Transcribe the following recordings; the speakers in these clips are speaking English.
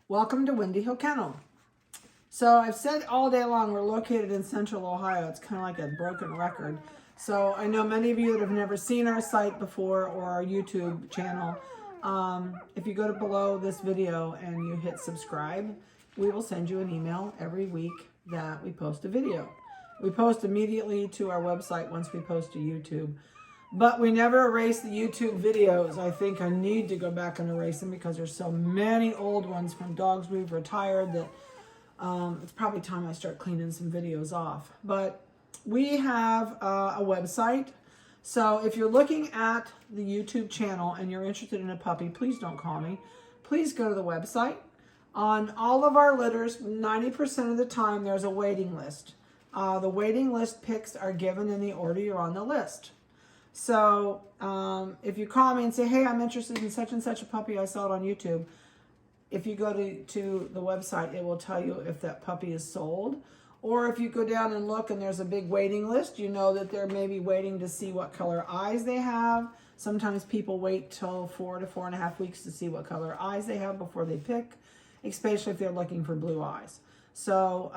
Welcome to Windy Hill Kennel. So I've said all day long we're located in Central Ohio. It's kind of like a broken record. So I know many of you that have never seen our site before or our YouTube channel. If you go to below this video and you hit subscribe, we will send you an email every week that we post a video. We post immediately to our website once we post to YouTube. But we never erase the YouTube videos. I think I need to go back and erase them because there's so many old ones from dogs we've retired that it's probably time I start cleaning some videos off. But we have a website. So if you're looking at the YouTube channel and you're interested in a puppy, please don't call me. Please go to the website. On all of our litters, 90% of the time, there's a waiting list. The waiting list picks are given in the order you're on the list. So if you call me and say, hey, I'm interested in such and such a puppy, I saw it on YouTube. If you go to the website, it will tell you if that puppy is sold. Or if you go down and look and there's a big waiting list, you know that they're maybe waiting to see what color eyes they have. Sometimes people wait till 4 to 4.5 weeks to see what color eyes they have before they pick, especially if they're looking for blue eyes. So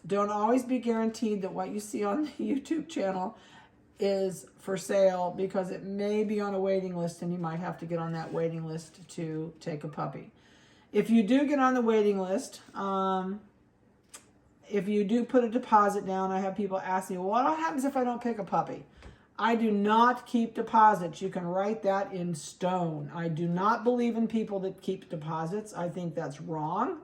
don't always be guaranteed that what you see on the YouTube channel is for sale, because it may be on a waiting list and you might have to get on that waiting list to take a puppy. If you do get on the waiting list, if you do put a deposit down, I have people ask me, well, what happens if I don't pick a puppy? I do not keep deposits. You can write that in stone. I do not believe in people that keep deposits. I think that's wrong.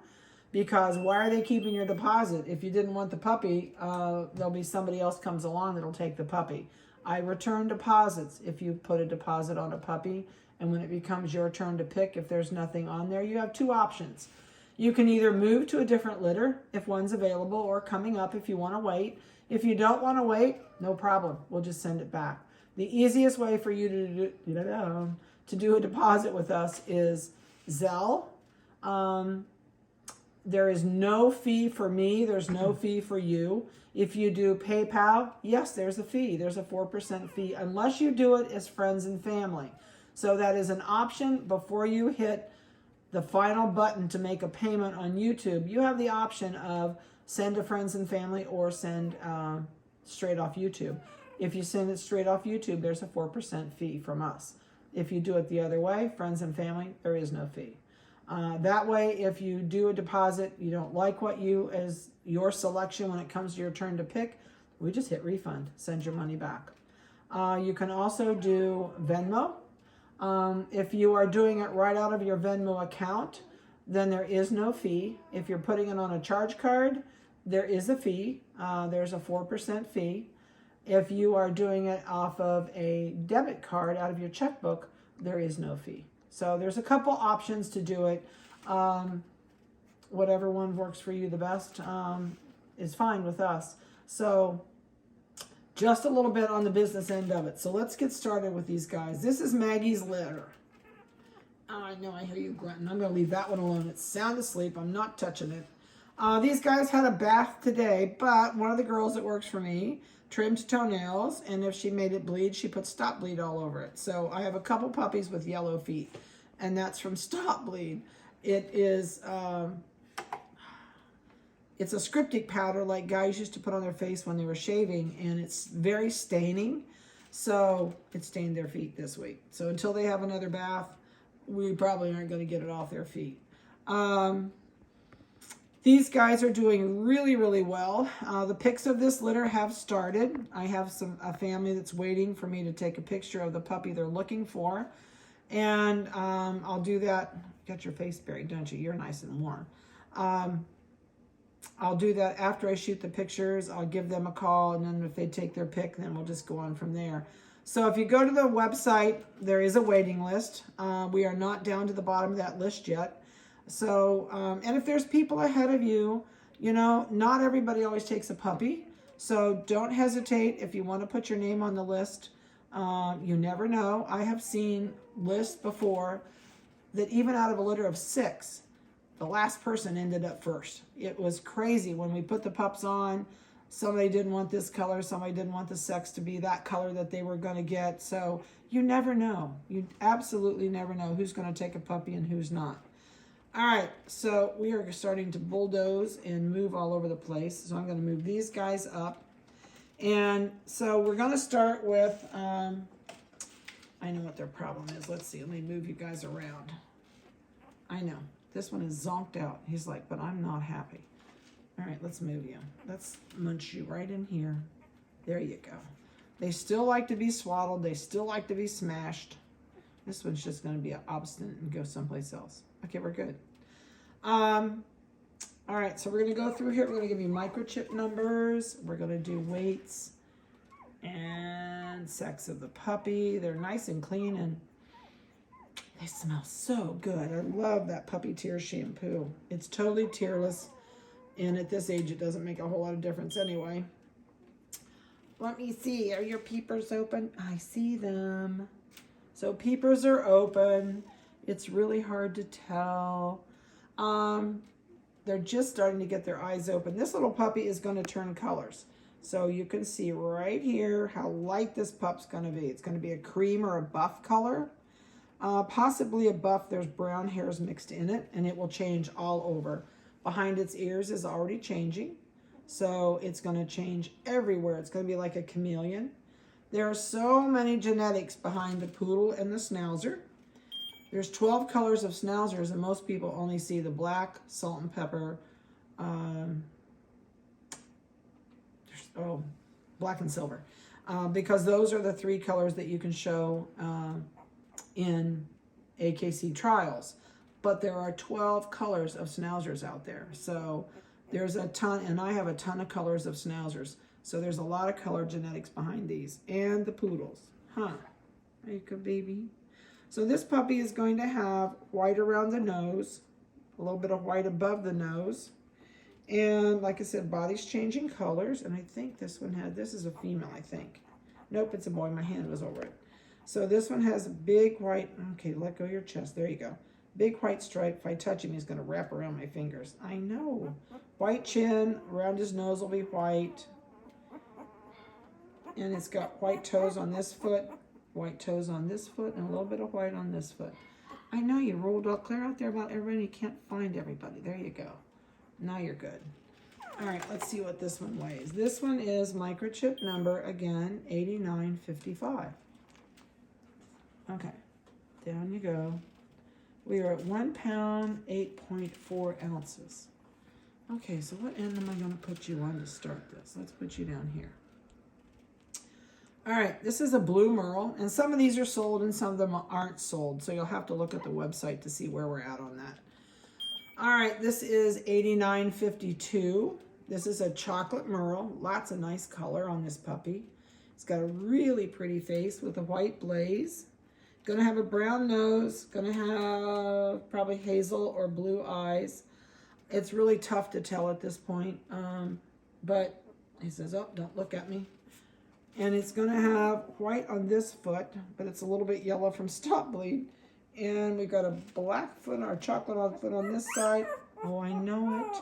Because why are they keeping your deposit? If you didn't want the puppy, there'll be somebody else comes along that'll take the puppy. I return deposits if you put a deposit on a puppy, and when it becomes your turn to pick, if there's nothing on there, you have two options. You can either move to a different litter if one's available, or coming up if you want to wait. If you don't want to wait, no problem. We'll just send it back. The easiest way for you to do a deposit with us is Zelle. There is no fee for me. There's no fee for you. If you do PayPal, yes, there's a fee. There's a 4% fee unless you do it as friends and family. So that is an option. Before you hit the final button to make a payment on YouTube, you have the option of send to friends and family or send straight off YouTube. If you send it straight off YouTube, there's a 4% fee from us. If you do it the other way, friends and family, there is no fee. That way, if you do a deposit, you don't like what as your selection when it comes to your turn to pick, we just hit refund, send your money back. You can also do Venmo. If you are doing it right out of your Venmo account, then there is no fee. If you're putting it on a charge card, there is a fee. There's a 4% fee. If you are doing it off of a debit card out of your checkbook, there is no fee. So there's a couple options to do it. Whatever one works for you the best is fine with us. So just a little bit on the business end of it. So let's get started with these guys. This is Maggie's litter. Oh, I know I hear you grunting. I'm going to leave that one alone. It's sound asleep. I'm not touching it. These guys had a bath today, but one of the girls that works for me trimmed toenails, and if she made it bleed, she put Stop Bleed all over it. So I have a couple puppies with yellow feet, and that's from Stop Bleed. It is, it's a scriptic powder like guys used to put on their face when they were shaving, and it's very staining. So it stained their feet this week. So until they have another bath, we probably aren't going to get it off their feet. These guys are doing really, really well. The pics of this litter have started. I have a family that's waiting for me to take a picture of the puppy they're looking for. And I'll do that. Got your face buried, don't you? You're nice and warm. I'll do that after I shoot the pictures. I'll give them a call, and then if they take their pic, then we'll just go on from there. So if you go to the website, there is a waiting list. We are not down to the bottom of that list yet. So, and if there's people ahead of you, you know, not everybody always takes a puppy. So don't hesitate if you want to put your name on the list. You never know. I have seen lists before that even out of a litter of 6, the last person ended up first. It was crazy when we put the pups on. Somebody didn't want this color. Somebody didn't want the sex to be that color that they were going to get. So you never know. You absolutely never know who's going to take a puppy and who's not. All right, so we are starting to bulldoze and move all over the place. So I'm going to move these guys up. And so we're going to start with, I know what their problem is. Let's see, let me move you guys around. I know, this one is zonked out. He's like, but I'm not happy. All right, let's move you. Let's munch you right in here. There you go. They still like to be swaddled. They still like to be smashed. This one's just going to be obstinate and go someplace else. Okay, we're good. All right, so we're going to go through here. We're going to give you microchip numbers. We're going to do weights and sex of the puppy. They're nice and clean, and they smell so good. I love that puppy tear shampoo. It's totally tearless, and at this age, it doesn't make a whole lot of difference anyway. Let me see. Are your peepers open? I see them. So peepers are open. It's really hard to tell. They're just starting to get their eyes open. This little puppy is going to turn colors. So you can see right here how light this pup's going to be. It's going to be a cream or a buff color. Possibly a buff. There's brown hairs mixed in it, and it will change all over. Behind its ears is already changing. So it's going to change everywhere. It's going to be like a chameleon. There are so many genetics behind the poodle and the schnauzer. There's 12 colors of schnauzers, and most people only see the black, salt and pepper, black and silver, because those are the 3 colors that you can show in AKC trials. But there are 12 colors of schnauzers out there. So there's a ton, and I have a ton of colors of schnauzers. So there's a lot of color genetics behind these. And the poodles. Huh. There you go, baby. So this puppy is going to have white around the nose, a little bit of white above the nose. And like I said, body's changing colors. And I think this one had, this is a female, I think. Nope, it's a boy. My hand was over it. So this one has a big white, okay, let go of your chest. There you go. Big white stripe. If I touch him, he's going to wrap around my fingers. I know. White chin, around his nose will be white. And it's got white toes on this foot, white toes on this foot, and a little bit of white on this foot. I know you rolled all clear out there about everybody. You can't find everybody. There you go. Now you're good. All right, let's see what this one weighs. This one is microchip number, again, 8955. Okay, down you go. We are at 1 pound, 8.4 ounces. Okay, so what end am I going to put you on to start this? Let's put you down here. All right, this is a blue merle, and some of these are sold and some of them aren't sold, so you'll have to look at the website to see where we're at on that. All right, this is 8952. This is a chocolate merle, lots of nice color on this puppy. It's got a really pretty face with a white blaze. Gonna have a brown nose, gonna have probably hazel or blue eyes. It's really tough to tell at this point, but he says, oh, don't look at me. And it's going to have white on this foot, but it's a little bit yellow from stop bleed. And we've got a black foot or chocolate foot on this side. Oh, I know it.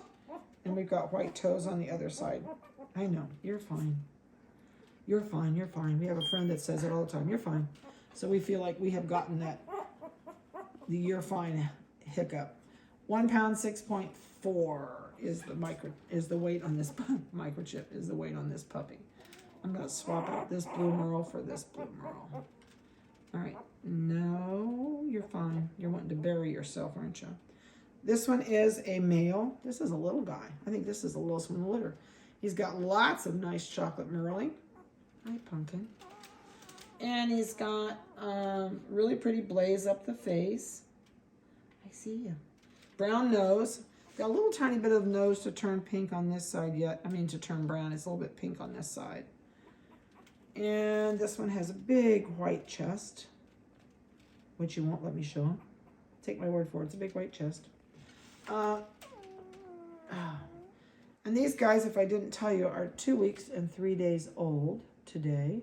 And we've got white toes on the other side. I know. You're fine. You're fine. You're fine. We have a friend that says it all the time. You're fine. So we feel like we have gotten that, the you're fine hiccup. 1 pound, 6.4 is the weight on this microchip, is the weight on this puppy. I'm going to swap out this blue merle for this blue merle. All right. No, you're fine. You're wanting to bury yourself, aren't you? This one is a male. This is a little guy. I think this is the littlest one in the litter. He's got lots of nice chocolate merling. Hi, Pumpkin. And he's got really pretty blaze up the face. I see you. Brown nose. Got a little tiny bit of nose to turn pink on this side yet. I mean, to turn brown. It's a little bit pink on this side. And this one has a big white chest, which you won't let me show him. Take my word for it. It's a big white chest. And these guys, if I didn't tell you, are 2 weeks and 3 days old today.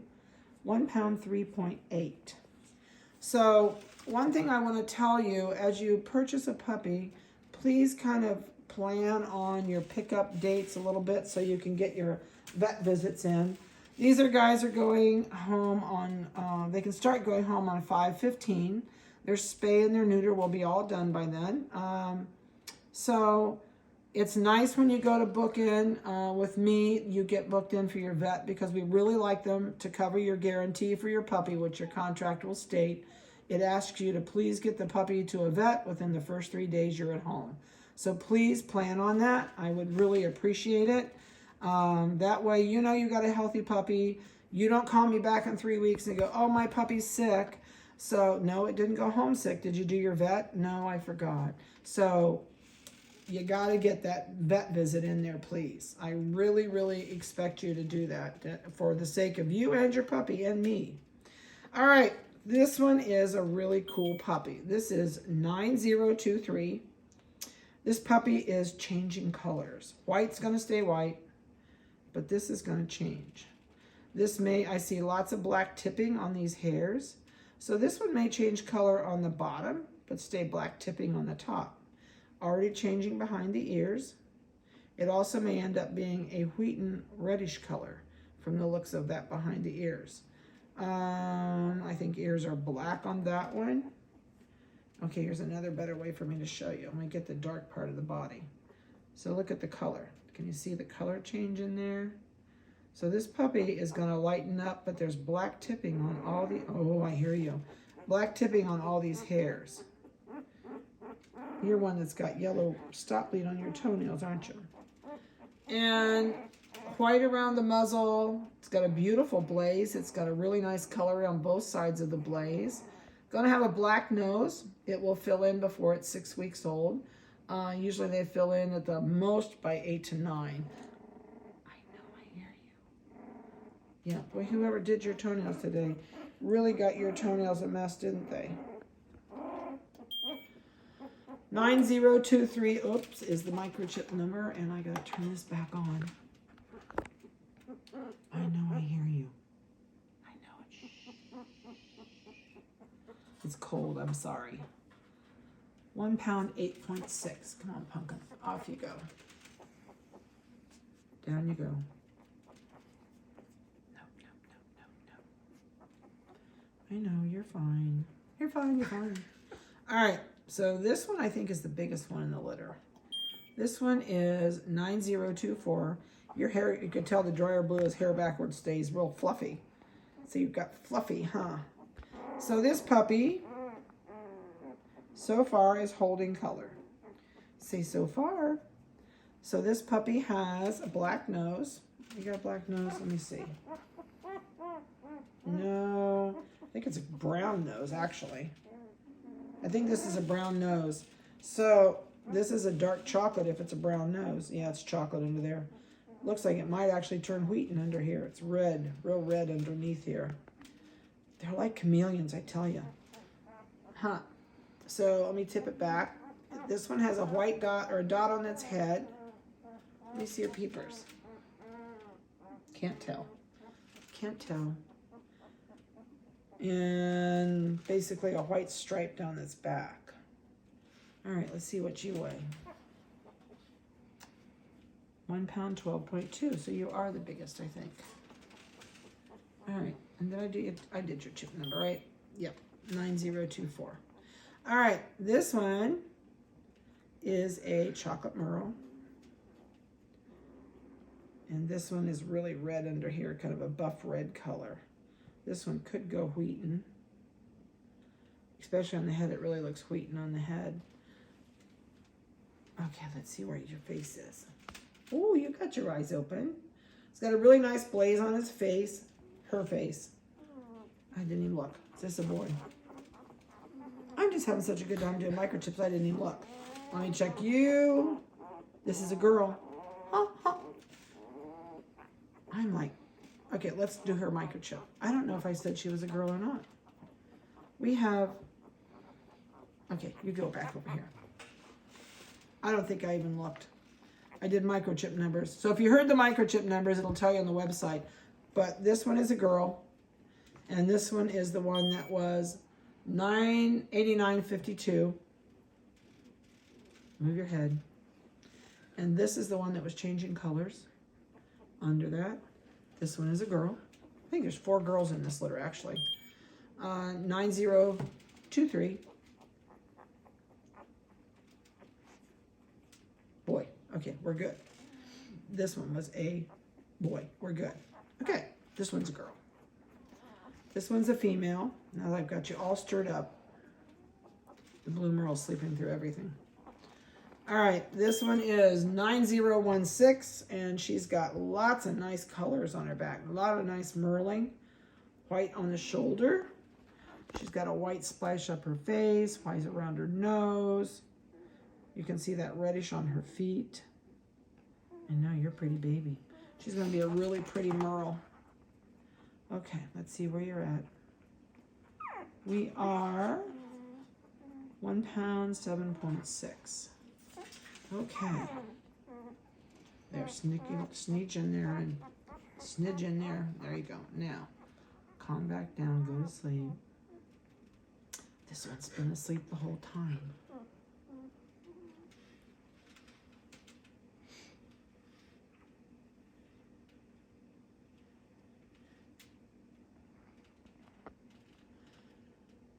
1 pound, 3.8. So one thing I want to tell you, as you purchase a puppy, please kind of plan on your pickup dates a little bit so you can get your vet visits in. These guys are going home on, they can start going home on 5/15. Their spay and their neuter will be all done by then. So it's nice when you go to book in with me, you get booked in for your vet because we really like them to cover your guarantee for your puppy, which your contract will state. It asks you to please get the puppy to a vet within the first 3 days you're at home. So please plan on that. I would really appreciate it. That way, you know you got a healthy puppy. You don't call me back in 3 weeks and go, oh, my puppy's sick. So, no, it didn't go home sick. Did you do your vet? No, I forgot. So, you got to get that vet visit in there, please. I really, really expect you to do that for the sake of you and your puppy and me. All right, this one is a really cool puppy. This is 9023. This puppy is changing colors. White's going to stay white, but this is going to change. I see lots of black tipping on these hairs. So this one may change color on the bottom, but stay black tipping on the top. Already changing behind the ears. It also may end up being a wheaten reddish color from the looks of that behind the ears. I think ears are black on that one. Okay, here's another better way for me to show you. I'm going to get the dark part of the body. So look at the color. Can you see the color change in there? So this puppy is going to lighten up, but there's black tipping on all the, oh, I hear you. Black tipping on all these hairs. You're one that's got yellow stop bleed on your toenails, aren't you? And white around the muzzle. It's got a beautiful blaze. It's got a really nice color on both sides of the blaze. Going to have a black nose. It will fill in before it's 6 weeks old. Usually they fill in at the most by 8 to 9. I know, I hear you. Yeah, boy, whoever did your toenails today really got your toenails a mess, didn't they? 9023, oops, is the microchip number, and I gotta turn this back on. I know, I hear you. I know it. It's cold, I'm sorry. 1 pound, 8.6. Come on, pumpkin, off you go. Down you go. No. I know, you're fine. You're fine, you're fine. All right. So this one I think is the biggest one in the litter. This one is 9024. Your hair, you can tell the dryer blue is hair backwards stays real fluffy. So you've got fluffy, huh? So this puppy so far is holding color. Say so far. So this puppy has a black nose. You got a black nose? Let me see. No, I think it's a brown nose actually. I think this is a brown nose. So this is a dark chocolate if it's a brown nose. Yeah, it's chocolate under there. Looks like it might actually turn wheaten under here. It's red, real red underneath here. They're like chameleons, I tell you. Huh. So let me tip it back. This one has a white dot or a dot on its head. Let me see your peepers. Can't tell. Can't tell. And basically a white stripe down its back. All right, let's see what you weigh. 1 pound, 12.2. So you are the biggest, I think. All right, and then I did your chip number, right? Yep, 9024. All right, this one is a chocolate merle. And this one is really red under here, kind of a buff red color. This one could go wheaten. Especially on the head, it really looks wheaten on the head. Okay, let's see where your face is. Oh, you got your eyes open. It's got a really nice blaze on his face. Her face. I didn't even look. Is this a boy? I'm just having such a good time doing microchips, I didn't even look. Let me check you. This is a girl. Huh, huh. I'm like, okay, let's do her microchip. I don't know if I said she was a girl or not. We have, okay, you go back over here. I don't think I even looked. I did microchip numbers. So if you heard the microchip numbers, it'll tell you on the website. But this one is a girl. And this one is the one that was 989.52. Move your head. And this is the one that was changing colors. under that. This one is a girl. I think there's 4 girls in this litter, actually. 9023. Boy. Okay, we're good. This one was a boy. We're good. Okay, this one's a girl. This one's a female. Now that I've got you all stirred up. The blue merle's sleeping through everything. All right, this one is 9016, and she's got lots of nice colors on her back. A lot of nice merling. White on the shoulder. She's got a white splash up her face, white around her nose. You can see that reddish on her feet. And now you're a pretty baby. She's going to be a really pretty merle. Okay, let's see where you're at. We are 1 pound 7.6. Okay. There, sneak in there and snidge in there. There you go. Now, calm back down, go to sleep. This one's been asleep the whole time.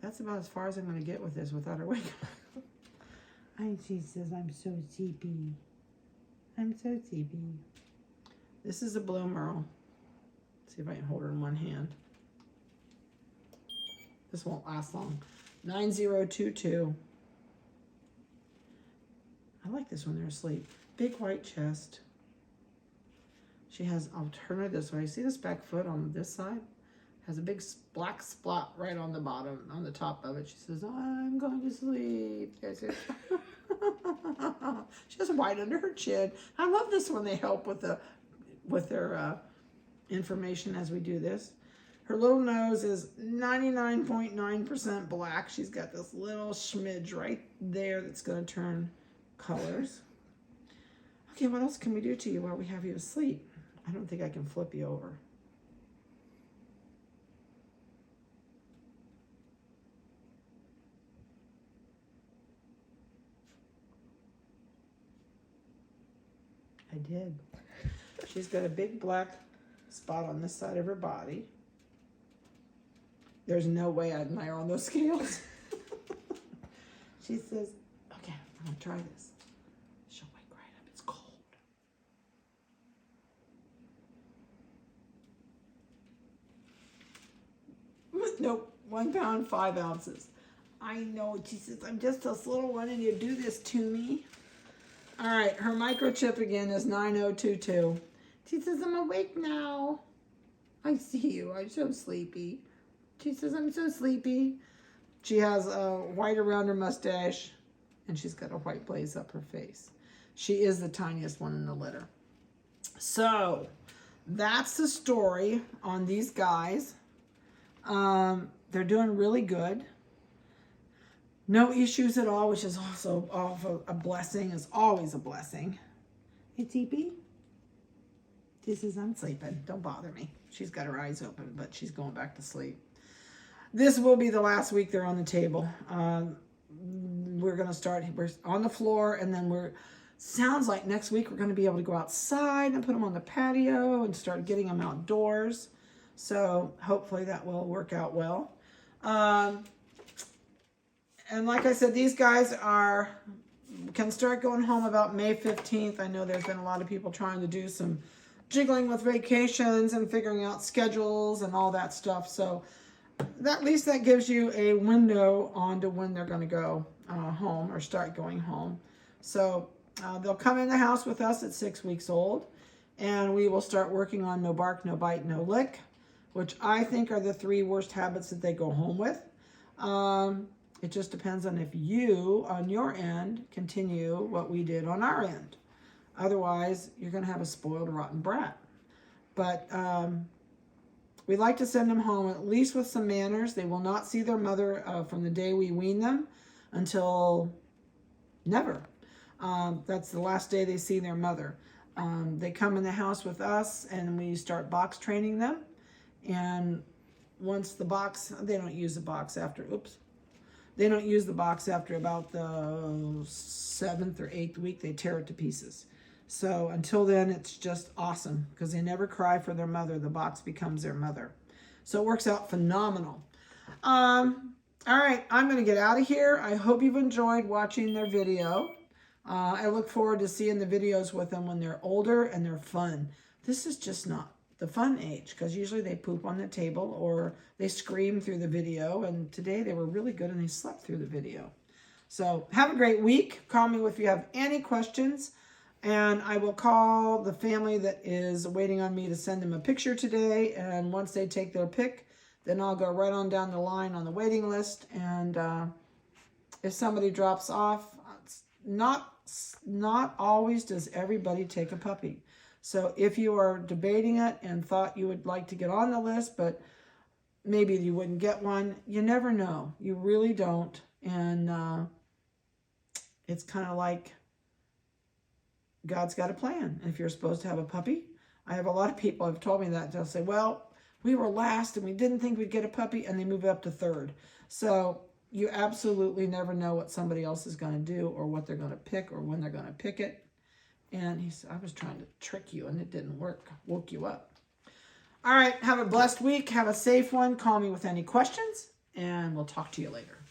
That's about as far as I'm going to get with this without her waking up. She says, I'm so sleepy. I'm so sleepy. This is a blue merle. See if I can hold her in one hand. This won't last long. 9022. I like this when they're asleep. Big white chest. She has, I'll turn her this way. See this back foot on this side? Has a big black spot right on the bottom, on the top of it. She says, I'm going to sleep. There's it. She has white under her chin. I love this when they help with their information as we do this. Her little nose is 99.9% black. She's got this little smidge right there that's going to turn colors. Okay, what else can we do to you while we have you asleep? I don't think I can flip you over. I did. She's got a big black spot on this side of her body. There's no way I'd admire on those scales. She says, okay, I'm gonna try this. She'll wake right up, it's cold. Nope, 1 pound, 5 ounces. I know, she says, I'm just this little one and you do this to me. All right, her microchip again is 9022. She says, I'm awake now. I see you, I'm so sleepy. She says, I'm so sleepy. She has a white around her mustache, and she's got a white blaze up her face. She is the tiniest one in the litter. So, that's the story on these guys. They're doing really good. No issues at all, which is also a blessing. It's always a blessing. Hey, TP. She says, I'm sleeping. Don't bother me. She's got her eyes open, but she's going back to sleep. This will be the last week they're on the table. We're going to start, we're on the floor, and then sounds like next week we're going to be able to go outside and put them on the patio and start getting them outdoors. So hopefully that will work out well. And like I said, these guys can start going home about May 15th. I know there's been a lot of people trying to do some jiggling with vacations and figuring out schedules and all that stuff. So at least that gives you a window on to when they're going to go home or start going home. So they'll come in the house with us at 6 weeks old, and we will start working on no bark, no bite, no lick, which I think are the 3 worst habits that they go home with. It just depends on if you, on your end, continue what we did on our end. Otherwise, you're going to have a spoiled, rotten brat. But we like to send them home at least with some manners. They will not see their mother from the day we wean them until never. That's the last day they see their mother. They come in the house with us, and we start box training them. And once the box, they don't use the box after, they don't use the box after about the 7th or 8th week. They tear it to pieces. So until then, it's just awesome because they never cry for their mother. The box becomes their mother. So it works out phenomenal. All right, I'm going to get out of here. I hope you've enjoyed watching their video. I look forward to seeing the videos with them when they're older and they're fun. This is just not the fun age because usually they poop on the table or they scream through the video. And today they were really good and they slept through the video. So have a great week. Call me if you have any questions. And I will call the family that is waiting on me to send them a picture today. And once they take their pic, then I'll go right on down the line on the waiting list. And if somebody drops off, not always does everybody take a puppy. So if you are debating it and thought you would like to get on the list, but maybe you wouldn't get one, you never know. You really don't. And it's kind of like God's got a plan. If you're supposed to have a puppy, I have a lot of people have told me that. They'll say, well, we were last and we didn't think we'd get a puppy, and they move up to third. So you absolutely never know what somebody else is going to do or what they're going to pick or when they're going to pick it. And he said, I was trying to trick you and it didn't work. Woke you up. All right. Have a blessed week. Have a safe one. Call me with any questions and we'll talk to you later.